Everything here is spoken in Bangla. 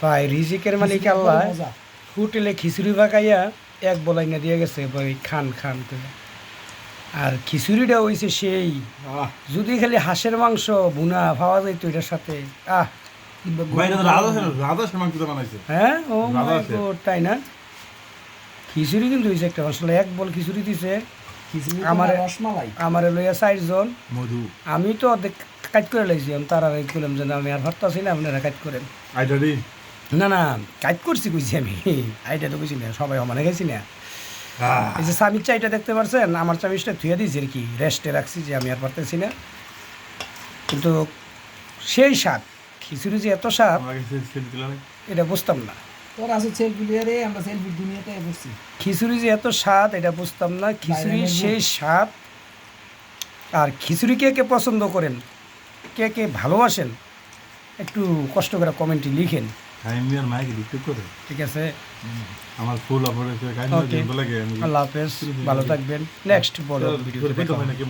ভাই রিজিকের মালিক আল্লাহ হোটেলে খিচুড়ি পাকাইয়া এক বলাই না দিয়ে গেছে ভাই খান খান করে। আর খিচুড়িটা হয়েছে সেই যদি খালি হাঁসের মাংস ভুনা পাওয়া যাইত এটার সাথে হ্যাঁ ও মাই গড, তাই না? খিচুড়ি কিন্তু হয়েছে একটা আসলে এক বল খিচুড়ি দিছে আমার লইয়া 4 জন। আমি তো অর্ধেক কাজ করে লাইছি, তার আর বললাম যে আমি আর ভাবতেছি না, আপনারা কাজ করেন। না না কাজ করছি কইছি আমি, আইটা তো কইছি না, সবাই সমানে খাইছি না। এই যে স্বামীর চাইটা দেখতে পারছেন, আমার চামিচটা ধুয়ে দিয়েছি আর কি, রেস্টে রাখছি যে আমি আর পারতেছি না। কিন্তু সেই স্বাদ খিচুড়ি যে এত স্বাদ এটা বুঝতাম না। খিচুড়ি যে এত স্বাদ এটা বুঝতাম না। খিচুড়ি সেই স্বাদ। আর খিচুড়ি কে কে পছন্দ করেন, কে কে ভালোবাসেন, একটু কষ্ট করে কমেন্টে লিখেন। ঠিক আছে, আমার ফুল আল্লাহ হাফেজ, ভালো থাকবেন। নেক্সট বড় ভিডিও